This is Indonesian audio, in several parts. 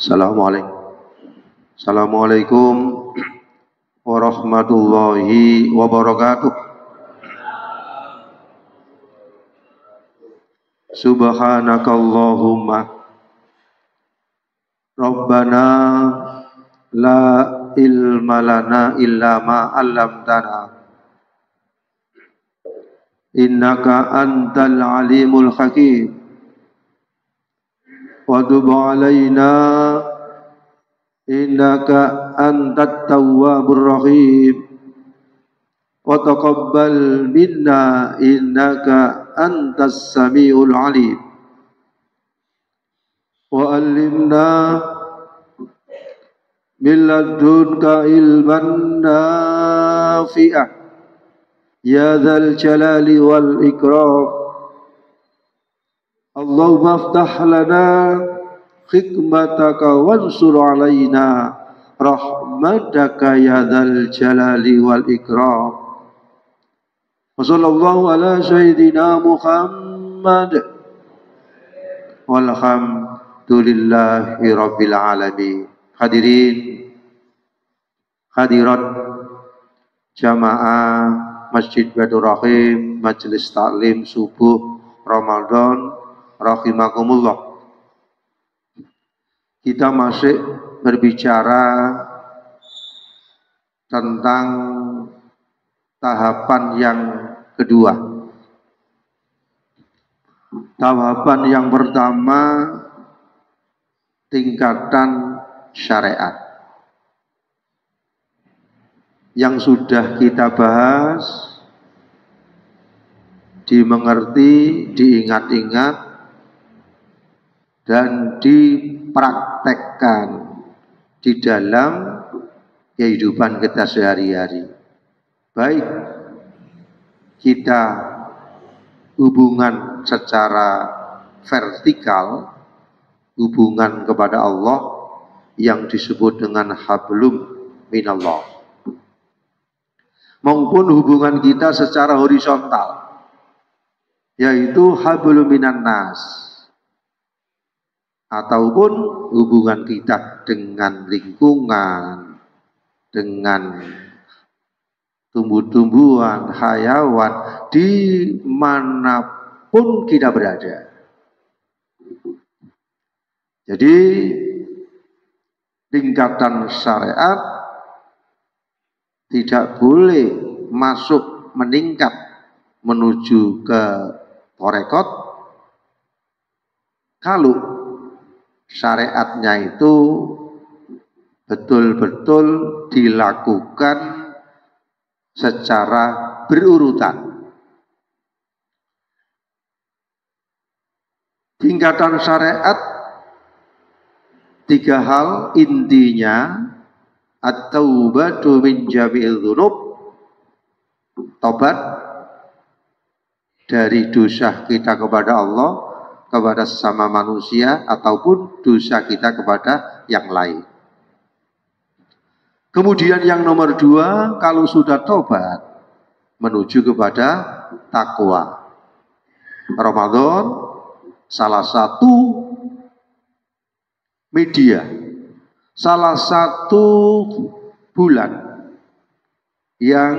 Assalamualaikum. Assalamualaikum warahmatullahi wabarakatuh. Subhanakallahumma Rabbana la ilma lana illa ma 'allamtana innaka antal alimul hakim wa tub 'alaina innaka antat tawwabur rahim wa taqabbal minna innaka antas samiul alim wa 'allimna min ladunka ilman nafi'ah ya dzal jalali wal ikram. Allahumma aftah lana hikmataka wansur alaina rahmataka ya dzal jalali wal ikram. Wa sallallahu ala sayyidina Muhammad walhamdulillahi rabbil alamin. Hadirin hadirat jamaah Masjid Baitur Rahim, Majelis Taklim Subuh Ramadan rahimakumullah. Kita masih berbicara tentang tahapan yang kedua. Tahapan yang pertama tingkatan syariat yang sudah kita bahas, dimengerti, diingat-ingat, dan dipraktekkan di dalam kehidupan kita sehari-hari. Baik kita hubungan secara vertikal, hubungan kepada Allah yang disebut dengan hablum minallah, maupun hubungan kita secara horizontal, yaitu hablum minan nas, ataupun hubungan kita dengan lingkungan, dengan tumbuh-tumbuhan, hayawan, dimanapun kita berada. Jadi tingkatan syariat tidak boleh masuk meningkat menuju ke tarekat kalau syariatnya itu betul-betul dilakukan secara berurutan. Tingkatan syariat tiga hal intinya: at-taubatu min jami'il dzunub, tobat dari dosa kita kepada Allah, kepada sesama manusia, ataupun dosa kita kepada yang lain. Kemudian yang nomor dua, kalau sudah tobat, menuju kepada takwa. Ramadan salah satu media, salah satu bulan yang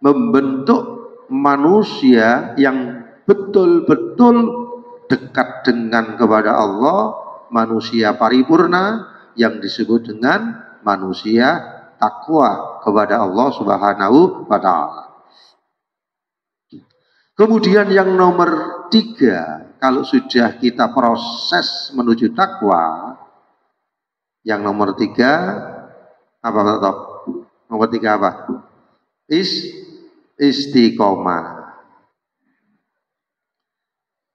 membentuk manusia yang betul-betul dekat dengan kepada Allah, manusia paripurna yang disebut dengan manusia takwa kepada Allah Subhanahu wa ta'ala. Kemudian yang nomor tiga, kalau sudah kita proses menuju takwa, yang nomor tiga apa Pak? Nomor tiga apa? Istiqomah.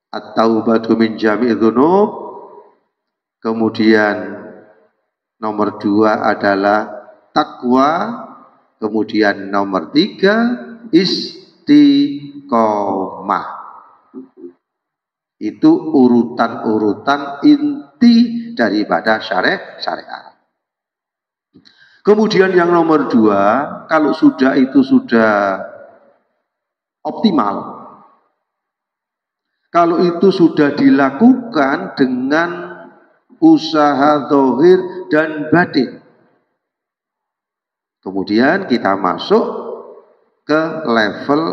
At-taubatu min jami'idz dzunub. Kemudian nomor dua adalah takwa. Kemudian nomor tiga istiqomah. Itu urutan-urutan inti daripada syariat. Kemudian yang nomor dua, kalau sudah itu sudah optimal, kalau itu sudah dilakukan dengan usaha zahir dan batin. Kemudian kita masuk ke level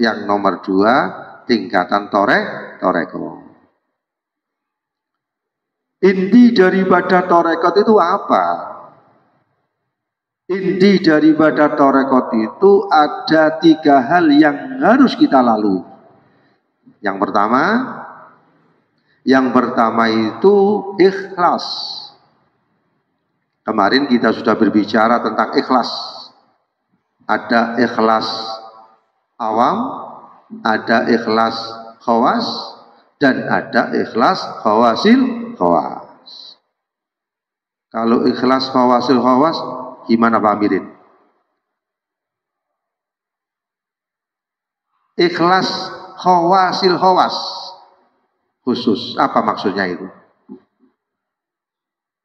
yang nomor 2, tingkatan toreko. Inti daripada torekot itu apa? Inti daripada torekot itu ada 3 hal yang harus kita lalui. Yang pertama itu ikhlas. Kemarin kita sudah berbicara tentang ikhlas. Ada ikhlas awam, ada ikhlas khawas, dan ada ikhlas khawasil khawas. Kalau ikhlas khawasil khawas, gimana Pak Amirin? Ikhlas khawasil khawas khusus, apa maksudnya itu?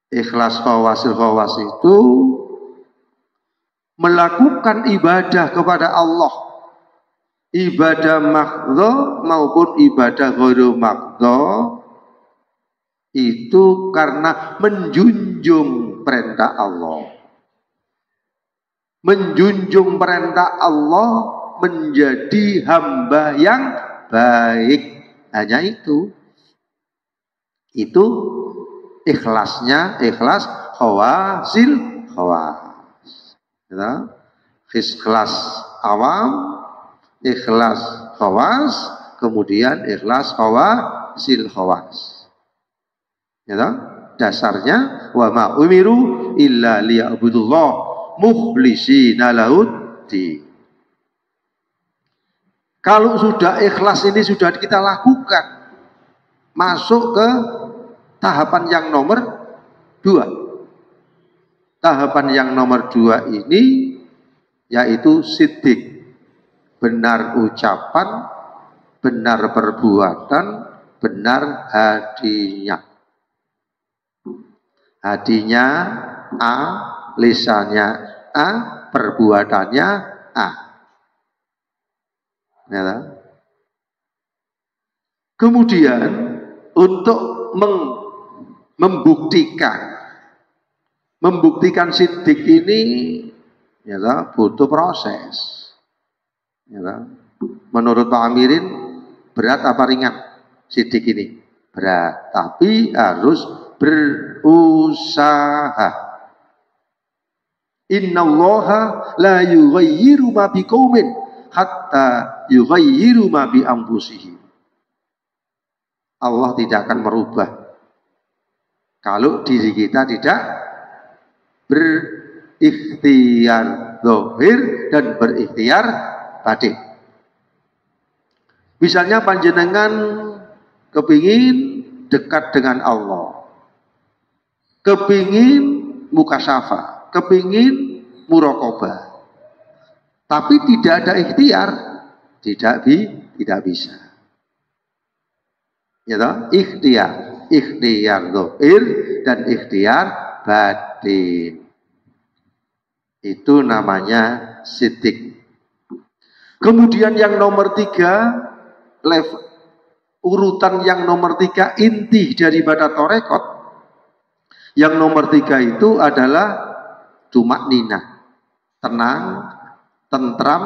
Ikhlas khawasil khawas itu melakukan ibadah kepada Allah, ibadah makhdho maupun ibadah ghairu makhdho, itu karena menjunjung perintah Allah. Menjunjung perintah Allah, menjadi hamba yang baik. Hanya itu. Itu ikhlasnya, ikhlas khawasil khawas. Ya. Ikhlas awam, ikhlas khawas, kemudian ikhlas khawasil khawas. Ya. Dasarnya wa ma umiru illa liya'budullah mukhlishina lahud-din. Kalau sudah ikhlas ini sudah kita lakukan, masuk ke tahapan yang nomor 2. Tahapan yang nomor 2 ini yaitu siddiq, benar ucapan, benar perbuatan, benar hadinya. Hadinya A, lisannya A, perbuatannya A. Ya. Kemudian untuk membuktikan siddiq ini ya, butuh proses. Ya, menurut Pak Amirin berat apa ringan siddiq ini? Berat, tapi harus berusaha. Innallaha la yughayyiru ma biqaumin hatta yughayyiru ma bi anfusihim. Allah tidak akan merubah kalau diri kita tidak berikhtiar zahir dan berikhtiar batin. Misalnya panjenengan kepingin dekat dengan Allah, kepingin mukasyafah, kepingin muraqabah, tapi tidak ada ikhtiar, tidak bisa. Ya toh? Ikhtiar zahir dan ikhtiar batin. Itu namanya siddiq. Kemudian yang nomor 3, level urutan yang nomor 3 inti daripada torekot. Yang nomor 3 itu adalah tumakninah, tenang, tentram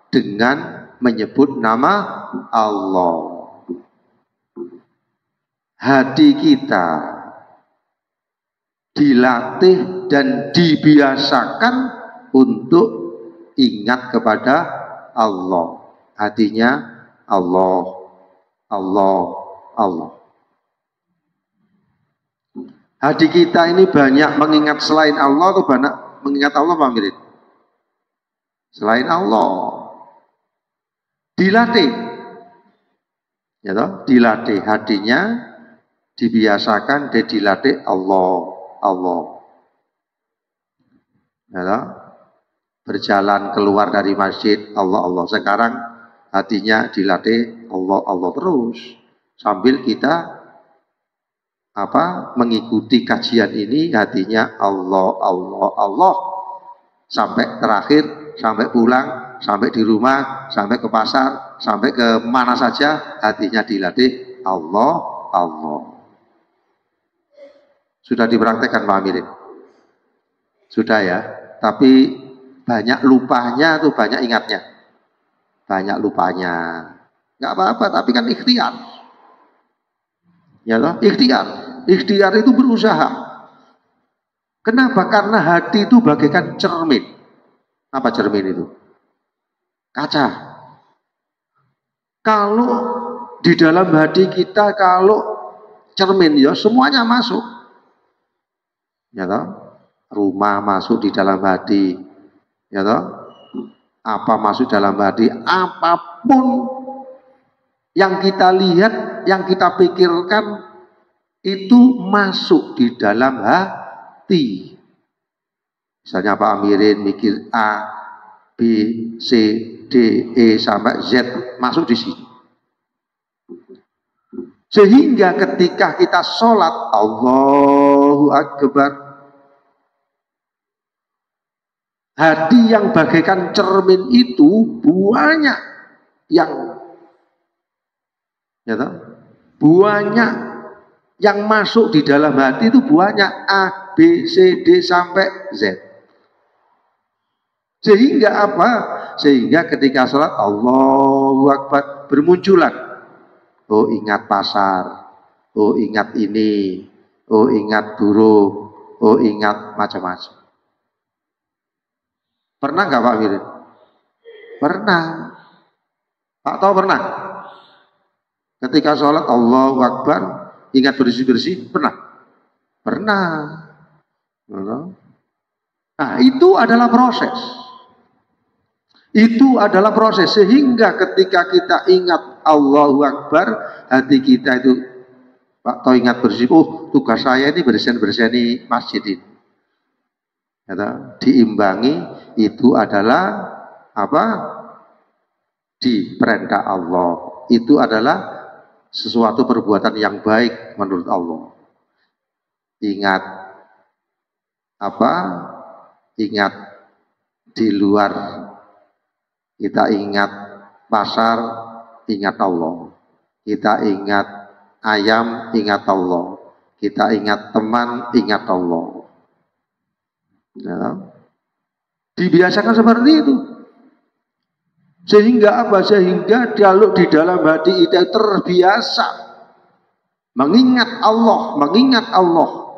dengan menyebut nama Allah. Hati kita dilatih dan dibiasakan untuk ingat kepada Allah. Hatinya Allah, Allah, Allah. Hati kita ini banyak mengingat selain Allah atau banyak mengingat Allah, Pak Amirin? Selain Allah. Dilatih. Ya toh? Dilatih hatinya, dibiasakan dan dilatih Allah, Allah. Ya toh? Berjalan keluar dari masjid Allah, Allah. Sekarang hatinya dilatih Allah, Allah terus. Sambil kita mengikuti kajian ini, hatinya Allah, Allah, Allah. Sampai terakhir, sampai pulang, sampai di rumah, sampai ke pasar, sampai ke mana saja, hatinya dilatih Allah, Allah. Sudah dipraktekkan Pak Amirin? Sudah ya, tapi banyak lupanya tuh banyak ingatnya. Banyak lupanya. Nggak apa-apa, tapi kan ikhtiar. Ya toh, ikhtiar. Ikhtiar itu berusaha. Kenapa? Karena hati itu bagaikan cermin. Apa cermin itu? Kaca. Kalau di dalam hati kita, kalau cermin ya semuanya masuk. Ya toh? Rumah masuk di dalam hati. Ya toh? Apa masuk dalam hati? Apapun yang kita lihat, yang kita pikirkan itu masuk di dalam hati. Misalnya Pak Amirin mikir A, B, C, D, E sampai Z masuk di sini. Sehingga ketika kita sholat Allahu Akbar, hati yang bagaikan cermin itu banyak yang banyak yang masuk di dalam hati itu banyak A, B, C, D sampai Z. Sehingga apa? Sehingga ketika sholat Allahu Akbar bermunculan. Oh ingat pasar, oh ingat ini, oh ingat burung, oh ingat macam-macam. Pernah nggak Pak Mirin? Pernah. Pak tahu pernah? Ketika sholat Allahu Akbar ingat bersih-bersih, pernah? Pernah. Nah itu adalah proses. Itu adalah proses sehingga ketika kita ingat Allahu Akbar, hati kita itu Pak tahu ingat bersih. Oh tugas saya ini bersihin masjid ini. Diimbangi itu adalah apa? Di perintah Allah. Itu adalah sesuatu perbuatan yang baik menurut Allah. Ingat apa? Ingat di luar, kita ingat pasar, ingat Allah. Kita ingat ayam, ingat Allah. Kita ingat teman, ingat Allah. Ya. Dibiasakan seperti itu. Sehingga apa? Sehingga kalau di dalam hati kita terbiasa mengingat Allah, mengingat Allah.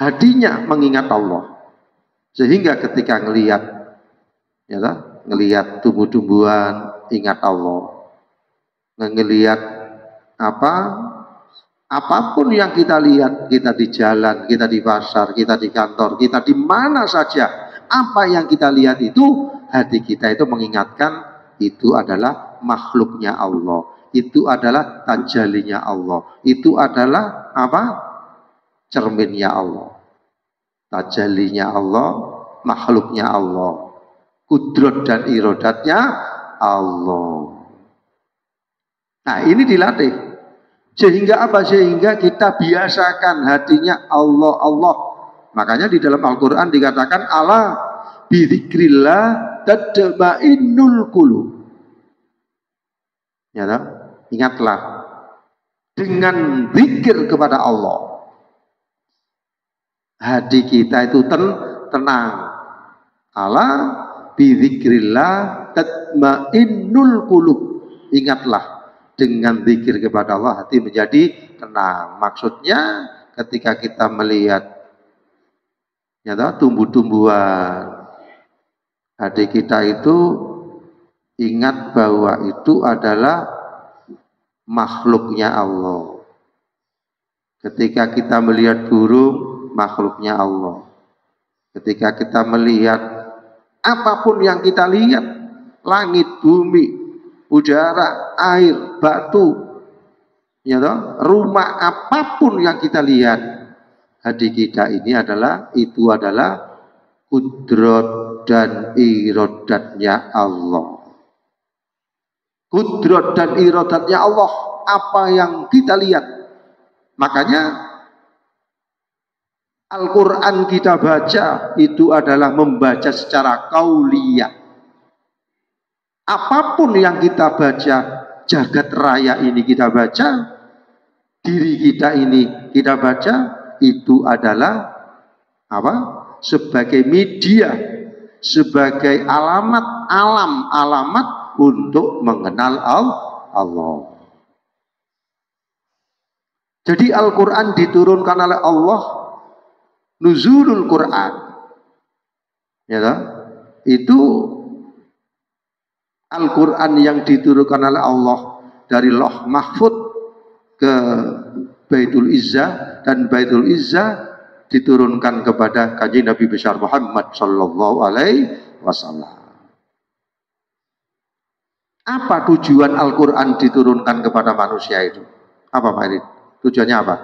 Hatinya mengingat Allah. Sehingga ketika ngelihat, ya ngelihat tumbuh-tumbuhan, ingat Allah. Ngelihat apa? Apapun yang kita lihat, kita di jalan, kita di pasar, kita di kantor, kita di mana saja, apa yang kita lihat itu, hati kita itu mengingatkan itu adalah makhluknya Allah. Itu adalah tajalinya Allah. Itu adalah apa? Cerminnya Allah. Tajalinya Allah, makhluknya Allah. Kudrat dan irodatnya Allah. Nah ini dilatih. Sehingga apa? Sehingga kita biasakan hatinya Allah, Allah. Makanya di dalam Al-Quran dikatakan ala bidzikrillah tatma'innul qulub. Ya, ingatlah dengan zikir kepada Allah. Hati kita itu tenang. Ala bidzikrillah tatma'innul qulub. Ingatlah dengan zikir kepada Allah hati menjadi tenang. Maksudnya ketika kita melihat ya tumbuh-tumbuhan, hati kita itu ingat bahwa itu adalah makhluknya Allah. Ketika kita melihat burung, makhluknya Allah. Ketika kita melihat apapun yang kita lihat, langit, bumi, udara, air, batu, ya rumah, apapun yang kita lihat, hati kita ini adalah, itu adalah kudrat dan irodatnya Allah. Kudrat dan irodatnya Allah, apa yang kita lihat. Makanya Al-Quran kita baca itu adalah membaca secara qauliyah. Apapun yang kita baca, jagat raya ini kita baca, diri kita ini kita baca, itu adalah apa? Sebagai media, sebagai alamat untuk mengenal Allah. Jadi Al-Quran diturunkan oleh Allah, nuzulul Quran, ya kan? Itu Al-Quran yang diturunkan oleh Allah dari Lauh Mahfud ke Baitul Izzah, dan Baitul Izzah diturunkan kepada Kanjeng Nabi besar Muhammad sallallahu alaihi wasallam. Apa tujuan Al-Quran diturunkan kepada manusia itu? Apa Pak Irin? Tujuannya apa?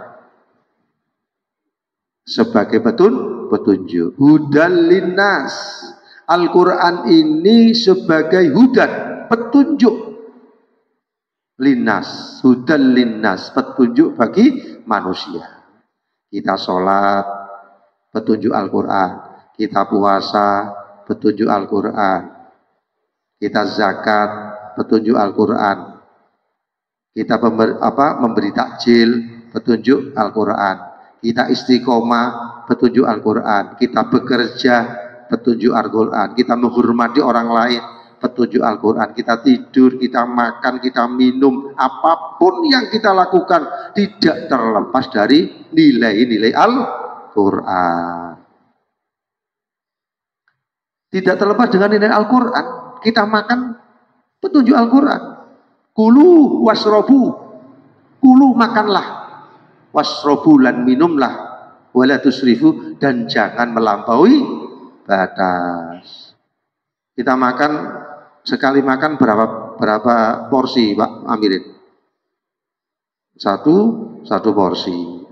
Sebagai petunjuk. Hudan linnas. Al-Quran ini sebagai hudan, petunjuk. Linnas, hudan linnas, petunjuk bagi manusia. Kita sholat, petunjuk Al-Quran. Kita puasa, petunjuk Al-Quran. Kita zakat, petunjuk Al-Quran. Kita memberi takjil, petunjuk Al-Quran. Kita istiqomah, petunjuk Al-Quran. Kita bekerja, petunjuk Al-Quran. Kita menghormati orang lain, petunjuk Al-Quran. Kita tidur, kita makan, kita minum, apapun yang kita lakukan tidak terlepas dari nilai-nilai Al-Quran. Tidak terlepas dengan nilai Al-Quran. Kita makan, petunjuk Al-Quran. Kulu wasrobu, kulu makanlah, wasrobu lan minumlah, wala tusrifu, dan jangan melampaui batas. Kita makan, sekali makan berapa porsi Pak Amirin? Satu porsi.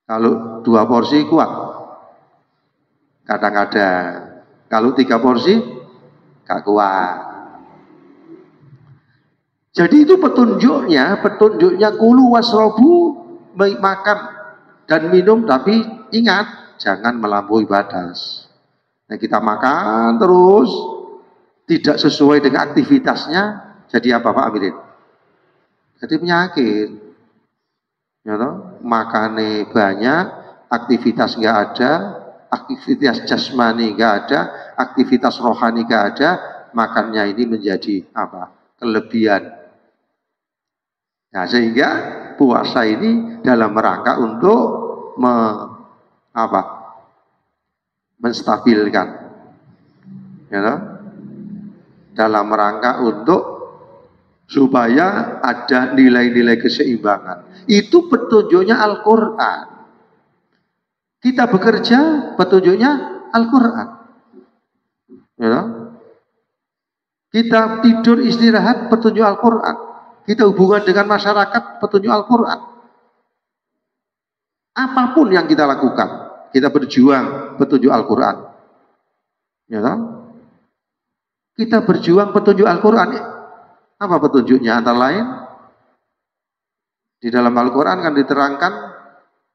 Kalau 2 porsi kuat, kadang-kadang. Kalau 3 porsi gak kuat. Jadi itu petunjuknya kulu wasrobu, makan dan minum, tapi ingat jangan melampaui batas. Nah, kita makan terus tidak sesuai dengan aktivitasnya, jadi apa Pak Amirin? Jadi penyakit. Ya toh? Makannya banyak, aktivitas nggak ada, aktivitas jasmani nggak ada, aktivitas rohani nggak ada, makannya ini menjadi apa? Kelebihan. Nah, sehingga puasa ini dalam rangka untuk menstabilkan, ya, dalam rangka untuk supaya ada nilai-nilai keseimbangan. Itu petunjuknya Al-Quran. Kita bekerja, petunjuknya Al-Quran. Ya, kita tidur istirahat, petunjuk Al-Quran. Kita hubungan dengan masyarakat, petunjuk Al-Quran. Apapun yang kita lakukan, kita berjuang, petunjuk Al-Quran. Ya kan? Kita berjuang, petunjuk Al-Quran. Apa petunjuknya? Antara lain, di dalam Al-Quran kan diterangkan,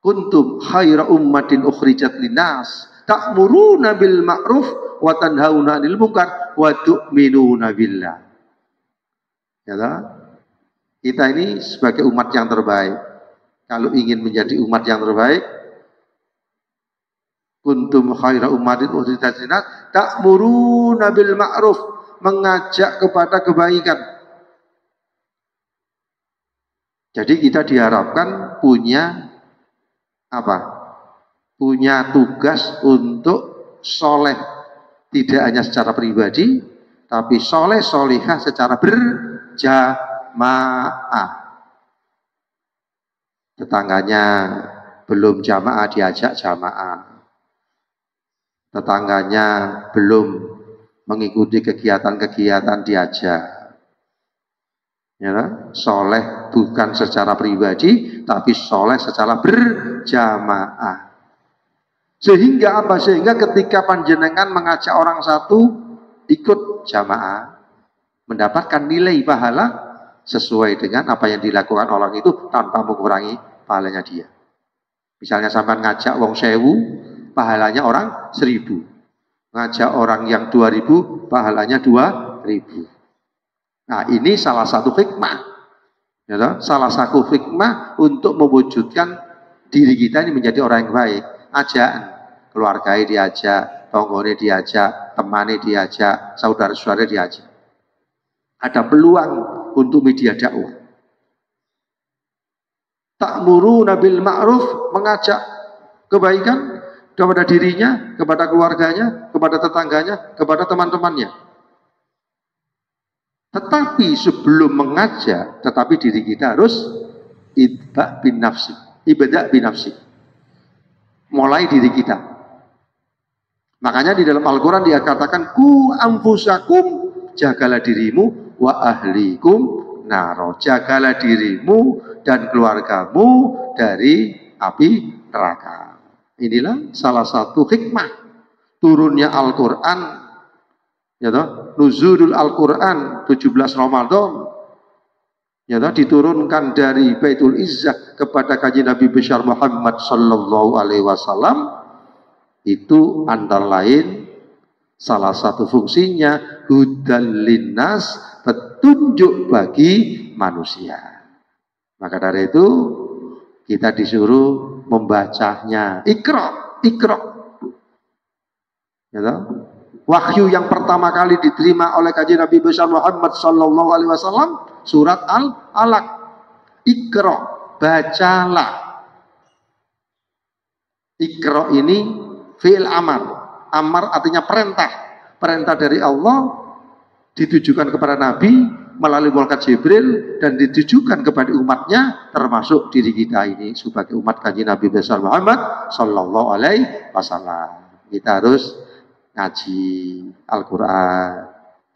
kuntum khaira ummatin ukhrijat linnas, ta'muruna bil ma'ruf wa tanhauna 'anil munkar wa tu'minuna billah. Ya kan? Kita ini sebagai umat yang terbaik. Kalau ingin menjadi umat yang terbaik, kuntum khaira ummatin ukhrijat linnas ta'muruna bil ma'ruf, mengajak kepada kebaikan. Jadi kita diharapkan punya apa? Punya tugas untuk soleh, tidak hanya secara pribadi, tapi soleh solihah secara berjamaah. Tetangganya belum jamaah, diajak jamaah. Tetangganya belum mengikuti kegiatan-kegiatan, diajak. Ya, soleh bukan secara pribadi, tapi soleh secara berjamaah. Sehingga apa? Sehingga ketika panjenengan mengajak orang satu ikut jamaah, mendapatkan nilai pahala sesuai dengan apa yang dilakukan orang itu tanpa mengurangi pahalanya dia. Misalnya sampai ngajak wong 1000, pahalanya orang 1000. Ngajak orang yang 2000, pahalanya 2000. Nah, ini salah satu hikmah. Ya, salah satu hikmah untuk mewujudkan diri kita ini menjadi orang yang baik. Ajaan, keluarganya diajak, tonggone diajak, temannya diajak, saudara-saudara diajak. Ada peluang untuk media dakwah. Ta'muruna bil ma'ruf, mengajak kebaikan kepada dirinya, kepada keluarganya, kepada tetangganya, kepada teman-temannya. Tetapi sebelum mengajak, tetapi diri kita harus ibadah bin nafsi. Mulai diri kita. Makanya di dalam Al-Quran dia katakan, ku anfusakum, jagalah dirimu, wa ahlikum naro, jagalah dirimu dan keluargamu dari api neraka. Inilah salah satu hikmah turunnya Al-Quran, ya toh, nuzulul Al-Quran 17 Ramadan, ya toh, diturunkan dari Baitul Izzah kepada Kanjeng Nabi besar Muhammad sallallahu alaihi wasallam. Itu antara lain salah satu fungsinya hudal linnas, petunjuk bagi manusia. Maka dari itu kita disuruh membacanya. Iqra. Ya, wahyu yang pertama kali diterima oleh Kanjeng Nabi besar Muhammad sallallahu alaihi wasallam surat Al-Alaq. Iqra, bacalah. Iqra ini fi'il amar. Amar artinya perintah. Perintah dari Allah ditujukan kepada Nabi melalui malaikat Jibril dan ditujukan kepada umatnya, termasuk diri kita ini sebagai umat Kanjeng Nabi besar Muhammad sallallahu alaihi wasallam. Kita harus ngaji Al-Quran,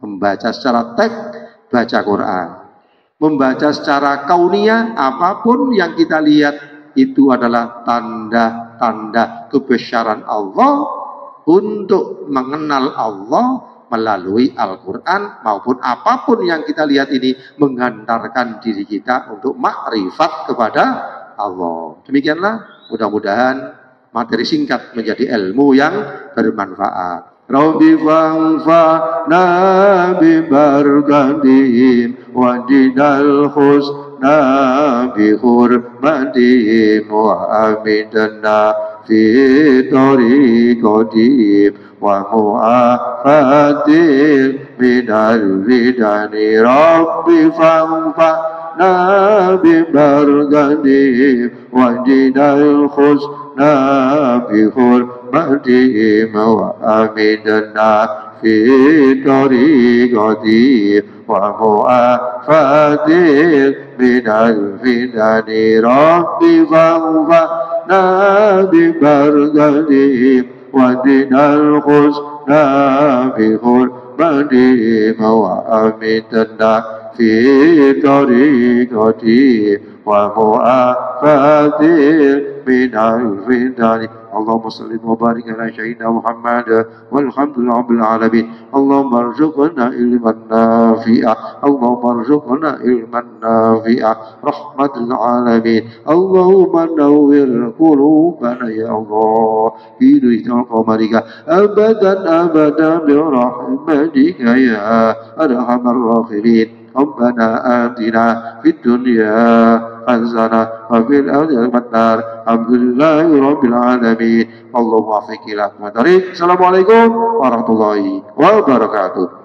membaca secara teks, baca Quran, membaca secara kauniyah, apapun yang kita lihat itu adalah tanda-tanda kebesaran Allah. Untuk mengenal Allah melalui Al-Quran maupun apapun yang kita lihat ini menghantarkan diri kita untuk makrifat kepada Allah. Demikianlah, mudah-mudahan materi singkat menjadi ilmu yang bermanfaat. Rabbi fa'anfa'na bibarakatihim wa dinal husna bihurmatihim wa amidna fi tariqatihim wa mu'afatil minal bidani. Rabbi fa'anfa'na bibarakatihim wa dinal husna bihurmatihim wa amidna fi tariqatihim wa mu'afatil minal bidani. Rabbi fa'anfa'na bibarakatihim wa dinal husna bihurmatihim wa amidna fi tariqatihim wa mu'afatil minal bidani. Allahumma salli wa barik ala sayyidina Muhammad walhamdulillahi rabbil alamin. Allahumma arzuqna ilman nafi'ah, Allahumma arzuqna ilman nafi'ah rahmatul alamin. Allahumma nawwir qulubana ya Allah bidhil qamarika abadan bi rahmatika ya arhamar rahimin. Rabbana atina fid dunya hasanah wa fil akhirati hasanah. Alhamdulillahi rabbil alamin. Allahumma afiq ila. Assalamualaikum warahmatullahi wabarakatuh.